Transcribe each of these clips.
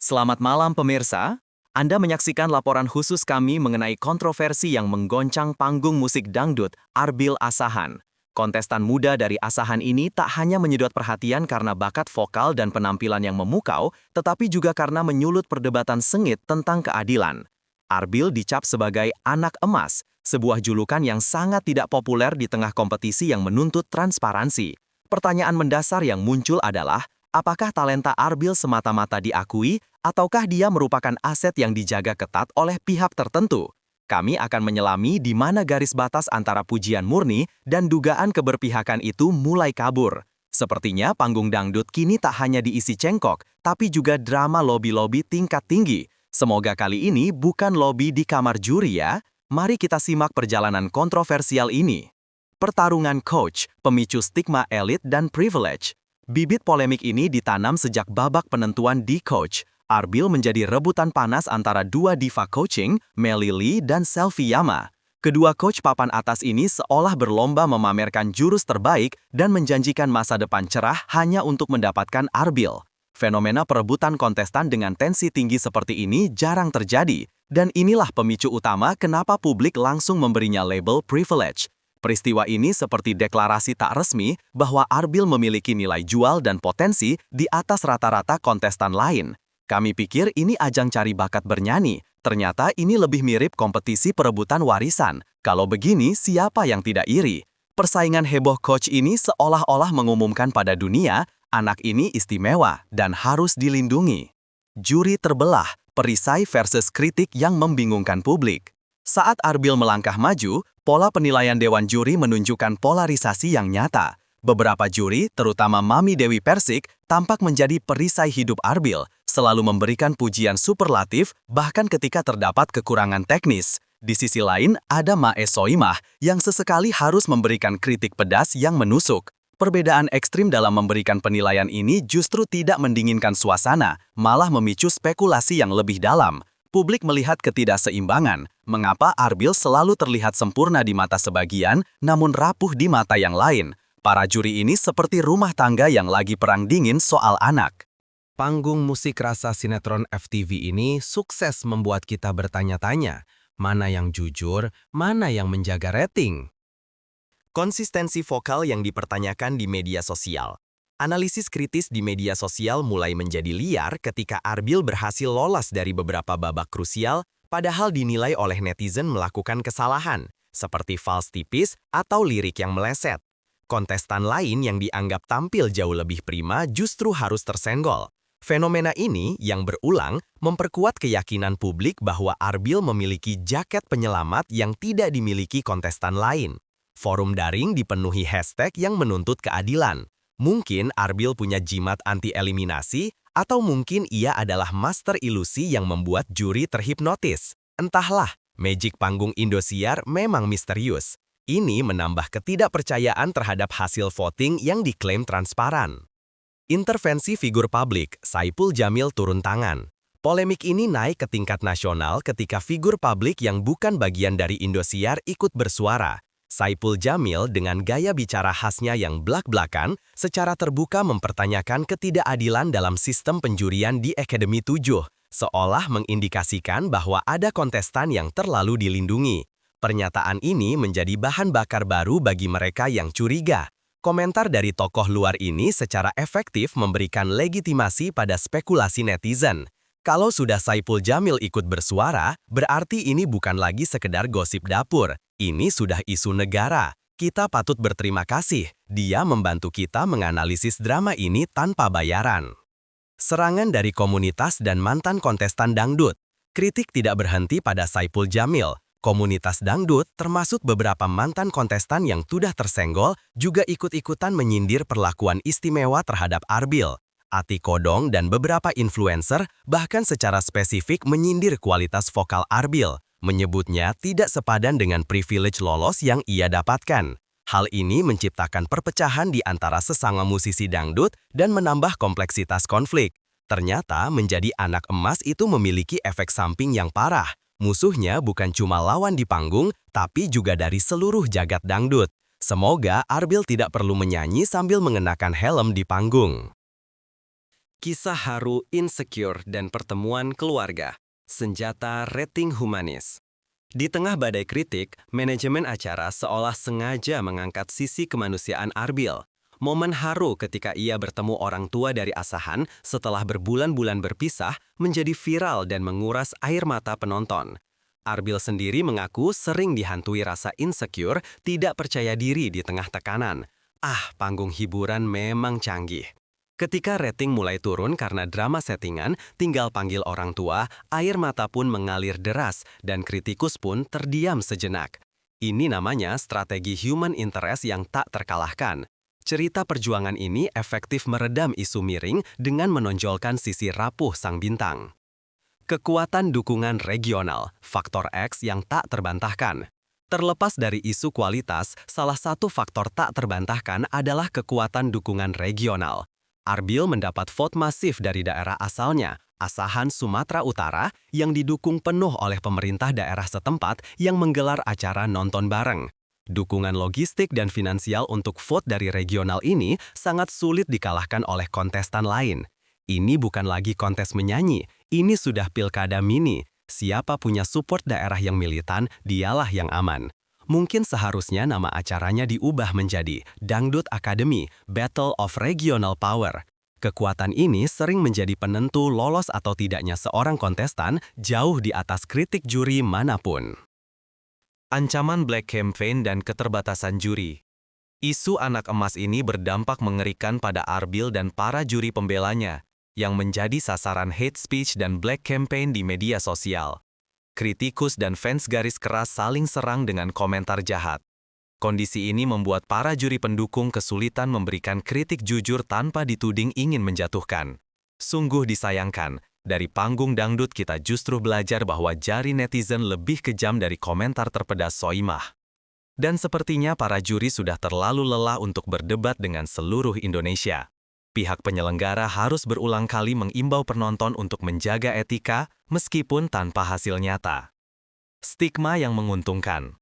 Selamat malam pemirsa, Anda menyaksikan laporan khusus kami mengenai kontroversi yang menggoncang panggung musik dangdut Arbil Asahan. Kontestan muda dari Asahan ini tak hanya menyedot perhatian karena bakat vokal dan penampilan yang memukau, tetapi juga karena menyulut perdebatan sengit tentang keadilan. Arbil dicap sebagai anak emas, sebuah julukan yang sangat tidak populer di tengah kompetisi yang menuntut transparansi. Pertanyaan mendasar yang muncul adalah, apakah talenta Arbil semata-mata diakui, ataukah dia merupakan aset yang dijaga ketat oleh pihak tertentu? Kami akan menyelami di mana garis batas antara pujian murni dan dugaan keberpihakan itu mulai kabur. Sepertinya panggung dangdut kini tak hanya diisi cengkok, tapi juga drama lobi-lobi tingkat tinggi. Semoga kali ini bukan lobi di kamar juri ya. Mari kita simak perjalanan kontroversial ini. Pertarungan coach, pemicu stigma elit dan privilege. Bibit polemik ini ditanam sejak babak penentuan di coach. Arbil menjadi rebutan panas antara dua diva coaching, Melly Lee dan Selvi Yama. Kedua coach papan atas ini seolah berlomba memamerkan jurus terbaik dan menjanjikan masa depan cerah hanya untuk mendapatkan Arbil. Fenomena perebutan kontestan dengan tensi tinggi seperti ini jarang terjadi, dan inilah pemicu utama kenapa publik langsung memberinya label privilege. Peristiwa ini seperti deklarasi tak resmi bahwa Arbil memiliki nilai jual dan potensi di atas rata-rata kontestan lain. Kami pikir ini ajang cari bakat bernyanyi, ternyata ini lebih mirip kompetisi perebutan warisan. Kalau begini, siapa yang tidak iri? Persaingan heboh coach ini seolah-olah mengumumkan pada dunia, anak ini istimewa dan harus dilindungi. Juri terbelah, perisai versus kritik yang membingungkan publik. Saat Arbil melangkah maju, pola penilaian Dewan Juri menunjukkan polarisasi yang nyata. Beberapa juri, terutama Mami Dewi Persik, tampak menjadi perisai hidup Arbil, selalu memberikan pujian superlatif bahkan ketika terdapat kekurangan teknis. Di sisi lain, ada Mae Soimah yang sesekali harus memberikan kritik pedas yang menusuk. Perbedaan ekstrim dalam memberikan penilaian ini justru tidak mendinginkan suasana, malah memicu spekulasi yang lebih dalam. Publik melihat ketidakseimbangan, mengapa Arbil selalu terlihat sempurna di mata sebagian, namun rapuh di mata yang lain. Para juri ini seperti rumah tangga yang lagi perang dingin soal anak. Panggung musik rasa sinetron FTV ini sukses membuat kita bertanya-tanya, mana yang jujur, mana yang menjaga rating. Konsistensi vokal yang dipertanyakan di media sosial. Analisis kritis di media sosial mulai menjadi liar ketika Arbil berhasil lolos dari beberapa babak krusial, padahal dinilai oleh netizen melakukan kesalahan, seperti fals tipis atau lirik yang meleset. Kontestan lain yang dianggap tampil jauh lebih prima justru harus tersenggol. Fenomena ini yang berulang memperkuat keyakinan publik bahwa Arbil memiliki jaket penyelamat yang tidak dimiliki kontestan lain. Forum daring dipenuhi hashtag yang menuntut keadilan. Mungkin Arbil punya jimat anti-eliminasi, atau mungkin ia adalah master ilusi yang membuat juri terhipnotis. Entahlah, magic panggung Indosiar memang misterius. Ini menambah ketidakpercayaan terhadap hasil voting yang diklaim transparan. Intervensi figur publik, Saipul Jamil turun tangan. Polemik ini naik ke tingkat nasional ketika figur publik yang bukan bagian dari Indosiar ikut bersuara. Saipul Jamil dengan gaya bicara khasnya yang blak-blakan secara terbuka mempertanyakan ketidakadilan dalam sistem penjurian di Akademi 7, seolah mengindikasikan bahwa ada kontestan yang terlalu dilindungi. Pernyataan ini menjadi bahan bakar baru bagi mereka yang curiga. Komentar dari tokoh luar ini secara efektif memberikan legitimasi pada spekulasi netizen. Kalau sudah Saipul Jamil ikut bersuara, berarti ini bukan lagi sekedar gosip dapur. Ini sudah isu negara. Kita patut berterima kasih. Dia membantu kita menganalisis drama ini tanpa bayaran. Serangan dari komunitas dan mantan kontestan dangdut. Kritik tidak berhenti pada Saipul Jamil. Komunitas dangdut, termasuk beberapa mantan kontestan yang sudah tersenggol, juga ikut-ikutan menyindir perlakuan istimewa terhadap Arbil. Ati Kodong dan beberapa influencer bahkan secara spesifik menyindir kualitas vokal Arbil, menyebutnya tidak sepadan dengan privilege lolos yang ia dapatkan. Hal ini menciptakan perpecahan di antara sesama musisi dangdut dan menambah kompleksitas konflik. Ternyata menjadi anak emas itu memiliki efek samping yang parah. Musuhnya bukan cuma lawan di panggung, tapi juga dari seluruh jagat dangdut. Semoga Arbil tidak perlu menyanyi sambil mengenakan helm di panggung. Kisah haru insecure dan pertemuan keluarga. Senjata rating humanis. Di tengah badai kritik, manajemen acara seolah sengaja mengangkat sisi kemanusiaan Arbil. Momen haru ketika ia bertemu orang tua dari Asahan setelah berbulan-bulan berpisah menjadi viral dan menguras air mata penonton. Arbil sendiri mengaku sering dihantui rasa insecure, tidak percaya diri di tengah tekanan. Panggung hiburan memang canggih. Ketika rating mulai turun karena drama settingan, tinggal panggil orang tua, air mata pun mengalir deras dan kritikus pun terdiam sejenak. Ini namanya strategi human interest yang tak terkalahkan. Cerita perjuangan ini efektif meredam isu miring dengan menonjolkan sisi rapuh sang bintang. Kekuatan dukungan regional, faktor X yang tak terbantahkan. Terlepas dari isu kualitas, salah satu faktor tak terbantahkan adalah kekuatan dukungan regional. Arbil mendapat vote masif dari daerah asalnya, Asahan Sumatera Utara, yang didukung penuh oleh pemerintah daerah setempat yang menggelar acara nonton bareng. Dukungan logistik dan finansial untuk vote dari regional ini sangat sulit dikalahkan oleh kontestan lain. Ini bukan lagi kontes menyanyi, ini sudah pilkada mini. Siapa punya support daerah yang militan, dialah yang aman. Mungkin seharusnya nama acaranya diubah menjadi Dangdut Academy, Battle of Regional Power. Kekuatan ini sering menjadi penentu lolos atau tidaknya seorang kontestan jauh di atas kritik juri manapun. Ancaman Black Campaign dan keterbatasan juri. Isu anak emas ini berdampak mengerikan pada Arbil dan para juri pembelanya, yang menjadi sasaran hate speech dan Black Campaign di media sosial. Kritikus dan fans garis keras saling serang dengan komentar jahat. Kondisi ini membuat para juri pendukung kesulitan memberikan kritik jujur tanpa dituding ingin menjatuhkan. Sungguh disayangkan, dari panggung dangdut kita justru belajar bahwa jari netizen lebih kejam dari komentar terpedas Soimah. Dan sepertinya para juri sudah terlalu lelah untuk berdebat dengan seluruh Indonesia. Pihak penyelenggara harus berulang kali mengimbau penonton untuk menjaga etika, meskipun tanpa hasil nyata. Stigma yang menguntungkan.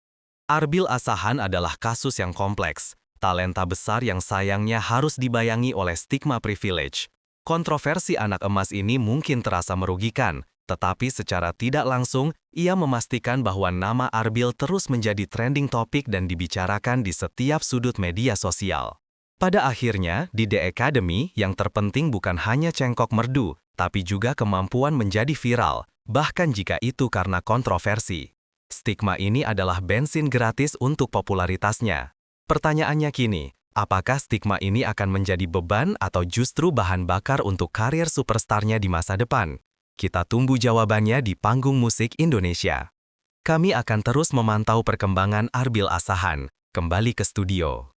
Arbil Asahan adalah kasus yang kompleks, talenta besar yang sayangnya harus dibayangi oleh stigma privilege. Kontroversi anak emas ini mungkin terasa merugikan, tetapi secara tidak langsung, ia memastikan bahwa nama Arbil terus menjadi trending topik dan dibicarakan di setiap sudut media sosial. Pada akhirnya, di The Academy, yang terpenting bukan hanya cengkok merdu, tapi juga kemampuan menjadi viral, bahkan jika itu karena kontroversi. Stigma ini adalah bensin gratis untuk popularitasnya. Pertanyaannya kini, apakah stigma ini akan menjadi beban atau justru bahan bakar untuk karir superstarnya di masa depan? Kita tunggu jawabannya di panggung musik Indonesia. Kami akan terus memantau perkembangan Arbil Asahan. Kembali ke studio.